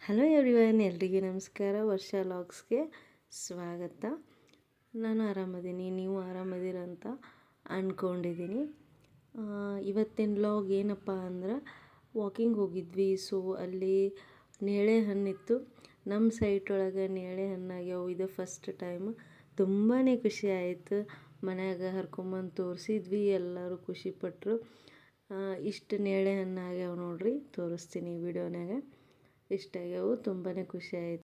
Hello everyone, ಎಲ್ರಿಗೂ ನಮಸ್ಕಾರ. ವರ್ಷ ಲಾಗ್ಸ್ಗೆ ಸ್ವಾಗತ. ನಾನು ಆರಾಮದೀನಿ, ನೀವು ಆರಾಮದಿರಂತ ಅಂದ್ಕೊಂಡಿದ್ದೀನಿ. ಇವತ್ತಿನ ಲಾಗ್ ಏನಪ್ಪ ಅಂದ್ರೆ, ವಾಕಿಂಗ್ ಹೋಗಿದ್ವಿ. ಸೊ ಅಲ್ಲಿ ನೇರಳೆ ಹಣ್ಣಿತ್ತು. ನಮ್ಮ ಸೈಟ್ ಒಳಗೆ ನೇರಳೆ ಹಣ್ಣಾಗ್ಯಾವು. ಇದು ಫಸ್ಟ್ ಟೈಮ್. ತುಂಬಾ ಖುಷಿ ಆಯಿತು. ಮನ್ಯಾಗ ಹರ್ಕೊಂಬಂದು ತೋರಿಸಿದ್ವಿ, ಎಲ್ಲರೂ ಖುಷಿಪಟ್ಟರು. ಇಷ್ಟು ನೇರಳೆ ಹಣ್ಣು ಆಗ್ಯಾವ ನೋಡ್ರಿ, ತೋರಿಸ್ತೀನಿ ವಿಡಿಯೋನಾಗ. ಇಷ್ಟಾಗ್ಯಾವು, ತುಂಬಾ ಖುಷಿ ಆಯಿತು.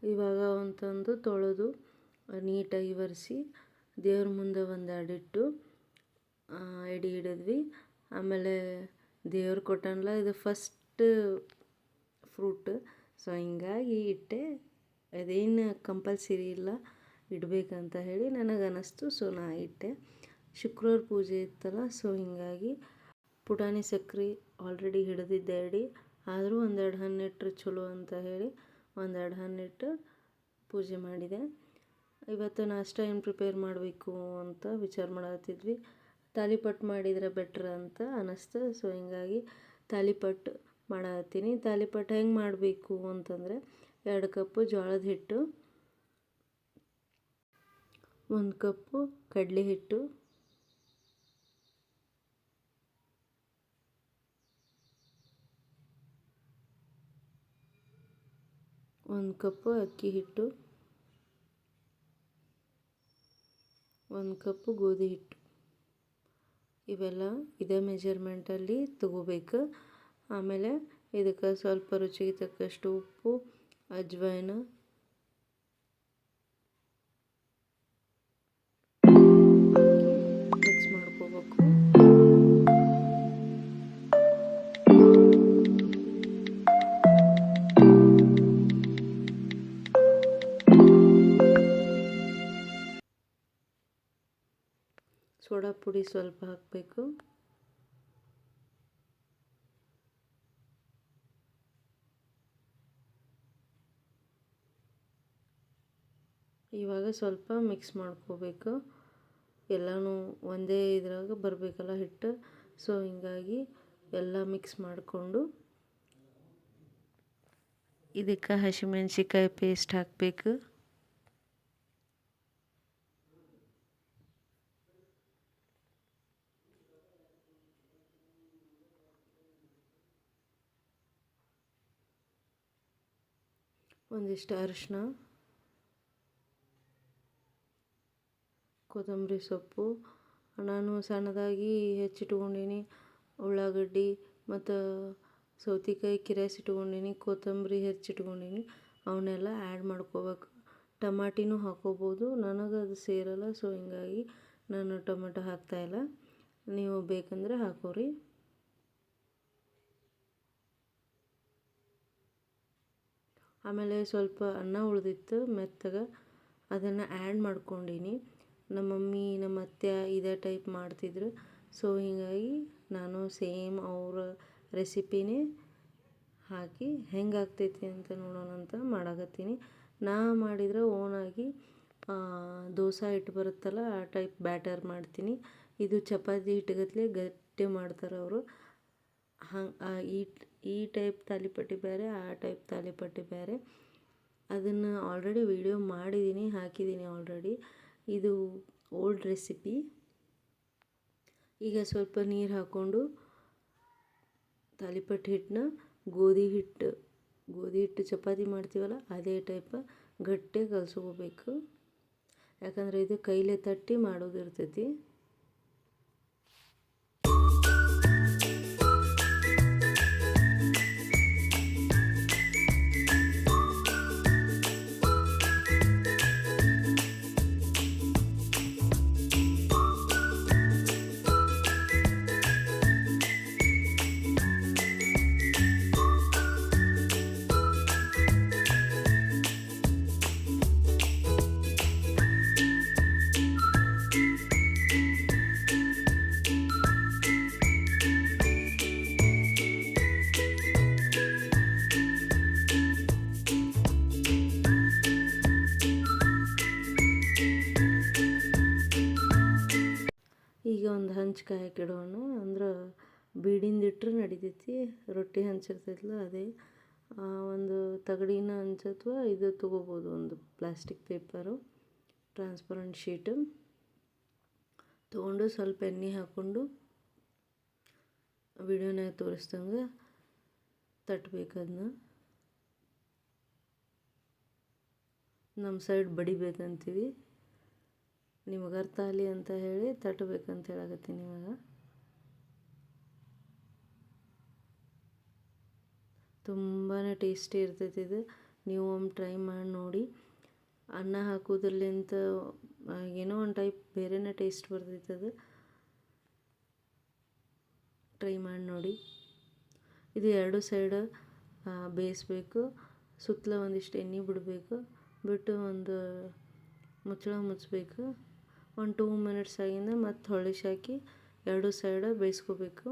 ಇವಾಗ ಅಂತಂದು ತೊಳೆದು ನೀಟಾಗಿ ಒರೆಸಿ ದೇವ್ರ ಮುಂದೆ ಒಂದು ಅಡಿಟ್ಟು ಎಡೆ ಹಿಡಿದ್ವಿ. ಆಮೇಲೆ ದೇವ್ರು ಕೊಟ್ಟನಲ್ಲ, ಇದು ಫಸ್ಟ್ ಫ್ರೂಟ್. ಸೊ ಹಿಂಗಾಗಿ ಇಟ್ಟೆ. ಅದೇನು ಕಂಪಲ್ಸರಿ ಇಲ್ಲ ಇಡಬೇಕಂತ ಹೇಳಿ ನನಗೆ ಅನ್ನಿಸ್ತು. ಸೊ ನಾ ಇಟ್ಟೆ. ಶುಕ್ರವಾರ ಪೂಜೆ ಇತ್ತಲ್ಲ, ಸೊ ಹಿಂಗಾಗಿ ಪುಟಾಣಿ ಸಕ್ರೆ ಆಲ್ರೆಡಿ ಹಿಡಿದಿದ್ದೆ ಎಡೆ. ಆದರೂ ಒಂದೆರಡು ಹಣ್ಣಿಟ್ಟರೆ ಚಲೋ ಅಂತ ಹೇಳಿ ಒಂದೆರಡು ಹಣ್ಣಿಟ್ಟು ಪೂಜೆ ಮಾಡಿದೆ. ಇವತ್ತು ನಾಷ್ಟ ಏನು ಪ್ರಿಪೇರ್ ಮಾಡಬೇಕು ಅಂತ ವಿಚಾರ ಮಾಡತ್ತಿದ್ವಿ. ತಾಲಿಪಟ್ಟು ಮಾಡಿದರೆ ಬೆಟ್ರ್ ಅಂತ ಅನ್ನಿಸ್ತು. ಸೊ ಹಿಂಗಾಗಿ ತಾಲಿಪಟ್ಟು ಮಾಡತ್ತೀನಿ. ತಾಲಿಪಟ್ಟು ಹೆಂಗೆ ಮಾಡಬೇಕು ಅಂತಂದರೆ, 2 ಕಪ್ಪು ಜೋಳದ ಹಿಟ್ಟು, 1 ಕಪ್ಪು ಕಡಲೆ ಹಿಟ್ಟು, 1 ಕಪ್ಪು ಅಕ್ಕಿ ಹಿಟ್ಟು, 1 ಕಪ್ಪು ಗೋಧಿ ಹಿಟ್ಟು. ಇವೆಲ್ಲ ಇದೇ ಮೆಜರ್ಮೆಂಟಲ್ಲಿ ತಗೋಬೇಕು. ಆಮೇಲೆ ಇದಕ್ಕೆ ಸ್ವಲ್ಪ ರುಚಿಗೆ ತಕ್ಕಷ್ಟು ಉಪ್ಪು, ಅಜ್ವಾಯಿನ, ಮಿಕ್ಸ್ ಮಾಡ್ಕೋಬೇಕು. ಸೋಡಾ ಪುಡಿ ಸ್ವಲ್ಪ ಹಾಕಬೇಕು. ಇವಾಗ ಸ್ವಲ್ಪ ಮಿಕ್ಸ್ ಮಾಡ್ಕೋಬೇಕು. ಎಲ್ಲನೂ ಒಂದೇ ಇದ್ರಾಗ ಬರಬೇಕಲ್ಲ ಹಿಟ್ಟು. ಸೊ ಹಿಂಗಾಗಿ ಎಲ್ಲ ಮಿಕ್ಸ್ ಮಾಡಿಕೊಂಡು ಇದಕ್ಕೆ ಹಸಿಮೆಣ್ಸಿಕಾಯಿ ಪೇಸ್ಟ್ ಹಾಕಬೇಕು. ಒಂದಿಷ್ಟು ಅರಿಶಿನ, ಕೊತ್ತಂಬರಿ ಸೊಪ್ಪು. ನಾನು ಸಣ್ಣದಾಗಿ ಹೆಚ್ಚಿಟ್ಕೊಂಡೀನಿ. ಉಳ್ಳಾಗಡ್ಡಿ ಮತ್ತು ಸೌತೆಕಾಯಿ ಕಿರಿಸಿಟ್ಕೊಂಡೀನಿ. ಕೊತ್ತಂಬರಿ ಹೆಚ್ಚಿಟ್ಕೊಂಡೀನಿ. ಅವನ್ನೆಲ್ಲ ಆ್ಯಡ್ ಮಾಡ್ಕೋಬೇಕು. ಟಮಾಟಿನೂ ಹಾಕೋಬೋದು. ನನಗೆ ಅದು ಸೇರಲ್ಲ, ಸೊ ಹಿಂಗಾಗಿ ನಾನು ಟೊಮೆಟೊ ಹಾಕ್ತಾಯಿಲ್ಲ. ನೀವು ಬೇಕಂದರೆ ಹಾಕೋರಿ. ಆಮೇಲೆ ಸ್ವಲ್ಪ ಅನ್ನ ಉಳಿದಿತ್ತು ಮೆತ್ತಗೆ, ಅದನ್ನು ಆ್ಯಡ್ ಮಾಡ್ಕೊಂಡೀನಿ. ನಮ್ಮ ಮಮ್ಮಿ ನಮ್ಮ ಅತ್ತೆ ಇದೇ ಟೈಪ್ ಮಾಡ್ತಿದ್ರು. ಸೊ ಹೀಗಾಗಿ ನಾನು ಸೇಮ್ ಅವರ ರೆಸಿಪಿನೇ ಹಾಕಿ ಹೆಂಗೆ ಆಗ್ತೈತಿ ಅಂತ ನೋಡೋಣ ಅಂತ ಮಾಡಾಕತ್ತೀನಿ. ನಾ ಮಾಡಿದ್ರೆ ಓನಾಗಿ ದೋಸೆ ಹಿಟ್ಟು ಬರುತ್ತಲ್ಲ, ಆ ಟೈಪ್ ಬ್ಯಾಟರ್ ಮಾಡ್ತೀನಿ. ಇದು ಚಪಾತಿ ಹಿಟ್ಟುಗತ್ಲೆ ಗಟ್ಟಿ ಮಾಡ್ತಾರೆ ಅವರು. ಈ ಟೈಪ್ ತಾಲಿಪಟ್ಟು ಬೇರೆ, ಆ ಟೈಪ್ ತಾಲಿಪಟ್ಟು ಬೇರೆ. ಅದನ್ನು ಆಲ್ರೆಡಿ ವಿಡಿಯೋ ಮಾಡಿದ್ದೀನಿ, ಹಾಕಿದ್ದೀನಿ ಆಲ್ರೆಡಿ. ಇದು ಓಲ್ಡ್ ರೆಸಿಪಿ. ಈಗ ಸ್ವಲ್ಪ ನೀರು ಹಾಕ್ಕೊಂಡು ತಾಲಿಪಟ್ಟು ಹಿಟ್ಟನ್ನ ಗೋಧಿ ಹಿಟ್ಟು ಚಪಾತಿ ಮಾಡ್ತೀವಲ್ಲ ಅದೇ ಟೈಪ್ ಗಟ್ಟಿ ಕಲಸ್ಕೋಬೇಕು. ಯಾಕಂದರೆ ಇದು ಕೈಲೇ ತಟ್ಟಿ ಮಾಡೋದಿರ್ತೈತಿ. ಈಗ ಒಂದು ಹಂಚು ಕಾಯಕ್ಕಿಡೋಣ. ಅಂದ್ರೆ ಬೀಡಿಂದ ಇಟ್ಟರೆ ನಡಿತೈತಿ. ರೊಟ್ಟಿ ಹಂಚಿರ್ತೈತಲ್ಲ ಅದೇ. ಒಂದು ತಗಡಿನ ಹಂಚು ಅಥವಾ ಇದು ತೊಗೋಬೋದು, ಒಂದು ಪ್ಲಾಸ್ಟಿಕ್ ಪೇಪರು, ಟ್ರಾನ್ಸ್ಪರೆಂಟ್ ಶೀಟು ತೊಗೊಂಡು ಸ್ವಲ್ಪ ಎಣ್ಣೆ ಹಾಕ್ಕೊಂಡು ವಿಡಿಯೋನಾಗ ತೋರಿಸ್ದಂಗೆ ತಟ್ಟಬೇಕು. ಅದನ್ನ ನಮ್ಮ ಸೈಡ್ ಬಡಿಬೇಕಂತೀವಿ, ನಿಮಗೆ ಅರ್ಥ ಆಗಲಿ ಅಂತ ಹೇಳಿ ತಟ್ಟಬೇಕಂತ ಹೇಳಕತ್ತೀನಿ ಇವಾಗ. ತುಂಬಾ ಟೇಸ್ಟಿ ಇರ್ತೈತಿ ಇದು, ನೀವು ಒಮ್ಮೆ ಟ್ರೈ ಮಾಡಿ ನೋಡಿ. ಅನ್ನ ಹಾಕೋದ್ರಲ್ಲಿಂತ ಏನೋ ಒಂದು ಟೈಪ್ ಬೇರೆನೇ ಟೇಸ್ಟ್ ಬರ್ತೈತೆ ಅದು. ಟ್ರೈ ಮಾಡಿ ನೋಡಿ. ಇದು ಎರಡು ಸೈಡ್ ಬೇಯಿಸ್ಬೇಕು. ಸುತ್ತಲ ಒಂದಿಷ್ಟು ಎಣ್ಣೆ ಬಿಡಬೇಕು, ಬಿಟ್ಟು ಒಂದು ಮುಚ್ಚಳ ಮುಚ್ಚಬೇಕು. ಒಂದು 2 ಮಿನಿಟ್ಸ್ ಆಗಿಂದ ಮತ್ತು ಹೊಳಿಸಿ ಹಾಕಿ ಎರಡು ಸೈಡ ಬೇಯಿಸ್ಕೋಬೇಕು.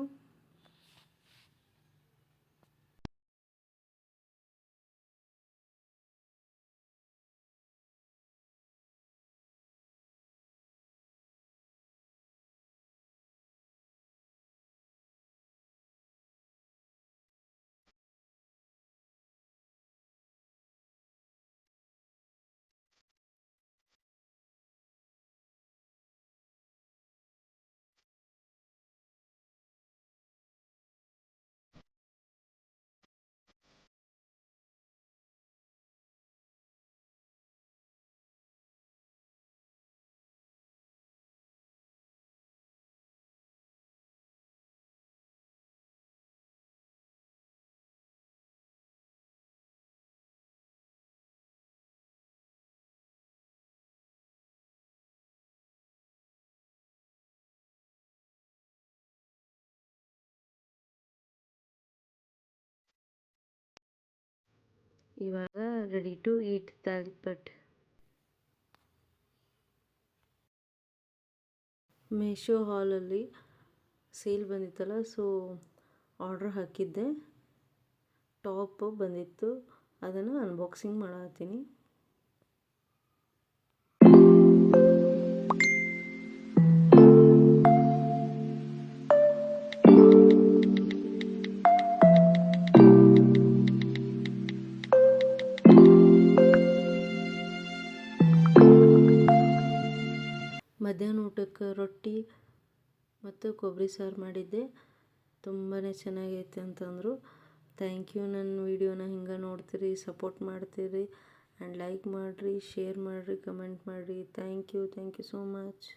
ಇವಾಗ ready to eat thalipeeth. Meesho ಹಾಲಲ್ಲಿ ಸೇಲ್ ಬಂದಿತ್ತಲ್ಲ, ಸೊ ಆರ್ಡ್ರ್ ಹಾಕಿದ್ದೆ. ಟಾಪ್ ಬಂದಿತ್ತು, ಅದನ್ನು ಅನ್ಬಾಕ್ಸಿಂಗ್ ಮಾಡತ್ತೀನಿ. ಮಧ್ಯಾಹ್ನ ಊಟಕ್ಕೆ ರೊಟ್ಟಿ ಮತ್ತು ಕೊಬ್ಬರಿ ಸಾರು ಮಾಡಿದ್ದೆ. ತುಂಬಾ ಚೆನ್ನಾಗೈತೆ ಅಂತಂದರು. Thank you. ನನ್ನ ವೀಡಿಯೋನ ಹಿಂಗೆ ನೋಡ್ತೀರಿ, ಸಪೋರ್ಟ್ ಮಾಡ್ತೀರಿ, ಆ್ಯಂಡ್ ಲೈಕ್ ಮಾಡಿರಿ, ಶೇರ್ ಮಾಡಿರಿ, ಕಮೆಂಟ್ ಮಾಡಿರಿ. Thank you so much.